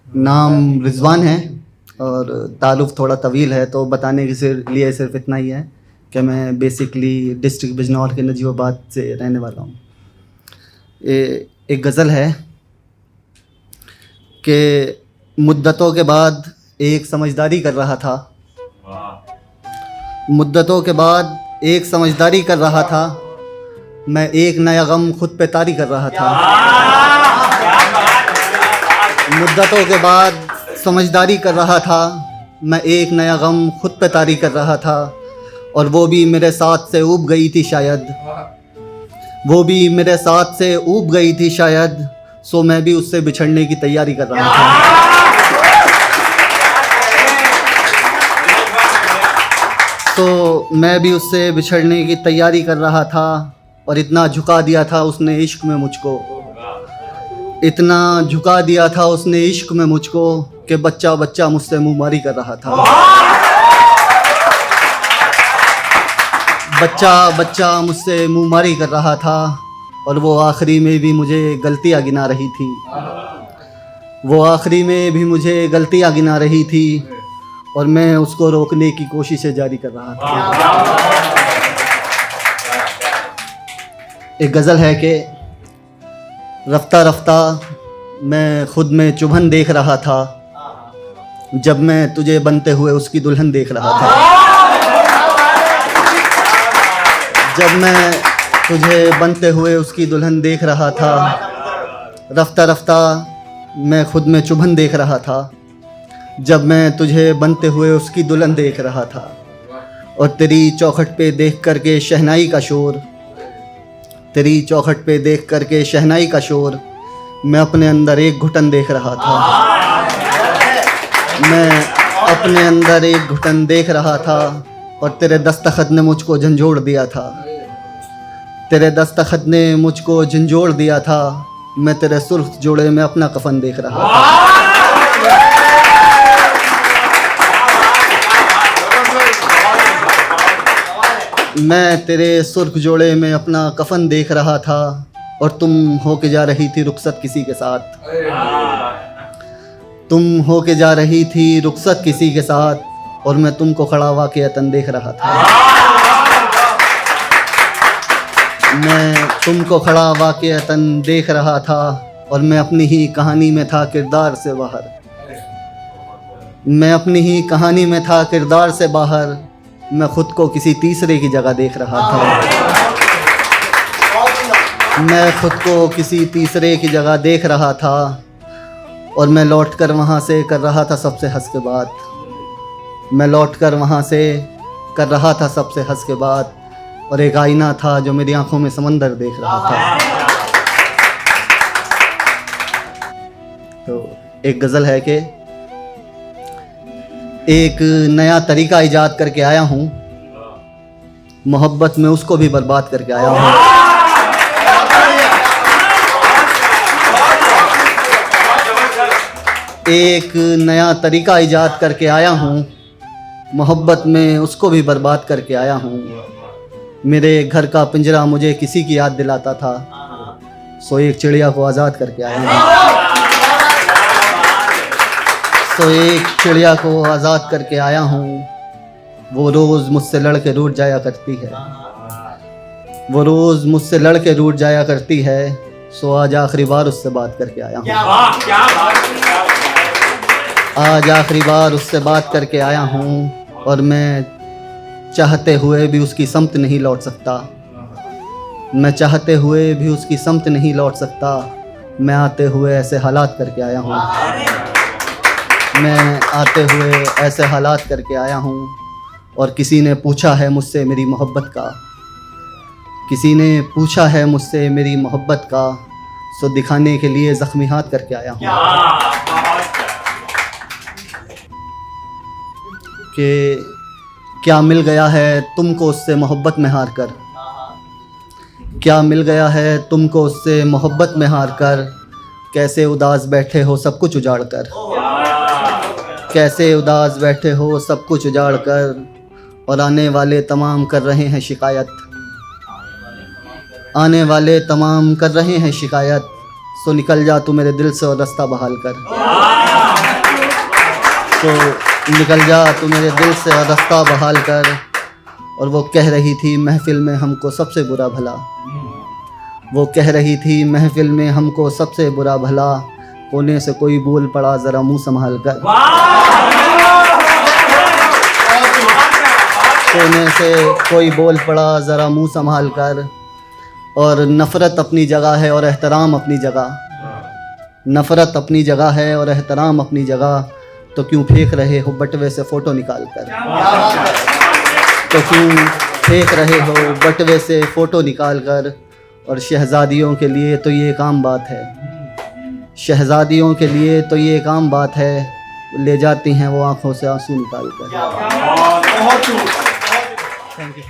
नाम रिजवान है और ताल्लुक़ थोड़ा तवील है, तो बताने के लिए सिर्फ इतना ही है कि मैं बेसिकली डिस्ट्रिक्ट बिजनौर के नजीबाबाद से रहने वाला हूँ। एक गज़ल है कि मुद्दतों के बाद एक समझदारी कर रहा था, मुद्दतों के बाद एक समझदारी कर रहा था, मैं एक नया गम खुद पे तारी कर रहा था। मुद्दतों के बाद समझदारी कर रहा था, मैं एक नया गम खुद पे तारी कर रहा था, और वो भी मेरे साथ से ऊब गई थी शायद, वो भी मेरे साथ से ऊब गई थी शायद, सो मैं भी उससे बिछड़ने की तैयारी कर रहा था। तो मैं भी उससे बिछड़ने की तैयारी कर रहा था, और इतना झुका दिया था उसने इश्क में मुझको, इतना झुका दिया था उसने इश्क में मुझको कि बच्चा बच्चा मुझसे मुँहमारी कर रहा था। बच्चा बच्चा मुझसे मुँहमारी कर रहा था, और वो आखिरी में भी मुझे गलतियाँ गिना रही थी, वो आखिरी में भी मुझे गलतियाँ गिना रही थी, और मैं उसको रोकने की कोशिशें जारी कर रहा था। एक गज़ल है कि रफ्ता रफ्ता मैं खुद में चुभन देख रहा था, जब मैं तुझे बनते हुए उसकी दुल्हन देख रहा था। जब मैं तुझे बनते हुए उसकी दुल्हन देख रहा था, रफ्ता रफ्ता मैं खुद में चुभन देख रहा था, जब मैं तुझे बनते हुए उसकी दुल्हन देख रहा था। और तेरी चौखट पे देख करके शहनाई का शोर, तेरी चौखट पे देख करके शहनाई का शोर, मैं अपने अंदर एक घुटन देख रहा था, मैं अपने अंदर एक घुटन देख रहा था, और तेरे दस्तखत ने मुझको झंझोड़ दिया था, तेरे दस्तखत ने मुझको झंझोड़ दिया था, मैं तेरे सुर्ख जोड़े में अपना कफन देख रहा था। मैं तेरे सुर्ख जोड़े में अपना कफन देख रहा था, और तुम होके जा रही थी रुखसत किसी के साथ, तुम होके जा रही थी रुखसत किसी के साथ, और मैं तुमको खड़ा वाक़िअतन देख रहा था। मैं तुमको खड़ा वाक़िअतन देख रहा था, और मैं अपनी ही कहानी में था किरदार से बाहर, मैं अपनी ही कहानी में था किरदार से बाहर, मैं खुद को किसी तीसरे की जगह देख रहा था, मैं खुद को किसी तीसरे की जगह देख रहा था, और मैं लौटकर वहाँ से कर रहा था सबसे हंस के बात, मैं लौटकर वहाँ से कर रहा था सबसे हंस के बात, और एक आईना था जो मेरी आंखों में समंदर देख रहा था। तो एक गज़ल है कि एक नया तरीका ईजाद करके आया हूँ, मोहब्बत में उसको भी बर्बाद करके आया हूँ। एक नया तरीका ईजाद करके आया हूँ, मोहब्बत में उसको भी बर्बाद करके आया हूँ। मेरे घर का पिंजरा मुझे किसी की याद दिलाता था, सो एक चिड़िया को आज़ाद करके आया हूँ, तो एक चिड़िया को आज़ाद करके आया हूँ। वो रोज़ मुझसे लड़ के रूठ जाया करती है, वो रोज़ मुझसे लड़ के रूठ जाया करती है, सो आज आखिरी बार उससे बात करके आया हूँ, आज आखिरी बार उससे बात करके आया हूँ। और मैं चाहते हुए भी उसकी समत नहीं लौट सकता, मैं चाहते हुए भी उसकी समत नहीं लौट सकता, मैं आते हुए ऐसे हालात करके आया हूँ, मैं आते हुए ऐसे हालात करके आया हूँ। और किसी ने पूछा है मुझसे मेरी मोहब्बत का, किसी ने पूछा है मुझसे मेरी मोहब्बत का, सो दिखाने के लिए ज़ख्मी हाथ करके आया हूँ कि क्या मिल गया है तुमको उससे मोहब्बत में हार कर, क्या मिल गया है तुमको उससे मोहब्बत में हार कर, कैसे उदास बैठे हो सब कुछ उजाड़ कर, कैसे उदास बैठे हो सब कुछ उजाड़ कर, और आने वाले तमाम कर रहे हैं शिकायत, आने वाले तमाम कर रहे हैं शिकायत, सो निकल जा तू मेरे दिल से और रास्ता बहाल कर। तो निकल जा तू मेरे दिल से रास्ता बहाल कर। और वो कह रही थी महफिल में हमको सबसे बुरा भला, वो कह रही थी महफिल में हमको सबसे बुरा भला, कोने से कोई बोल पड़ा ज़रा मुंह संभाल कर। कोने से कोई बोल पड़ा ज़रा मुंह संभाल कर। और नफ़रत अपनी जगह है और एहतराम अपनी जगह, नफ़रत अपनी जगह है और एहतराम अपनी जगह, तो क्यों फेंक रहे हो बटवे से फ़ोटो निकाल कर, तो क्यों फेंक रहे हो बटवे से फ़ोटो निकाल कर। और शहज़ादियों के लिए तो ये एक आम बात है, शहज़ादियों के लिए तो ये एक आम बात है, ले जाती हैं वो आँखों से आंसू निकाल कर। Thank you.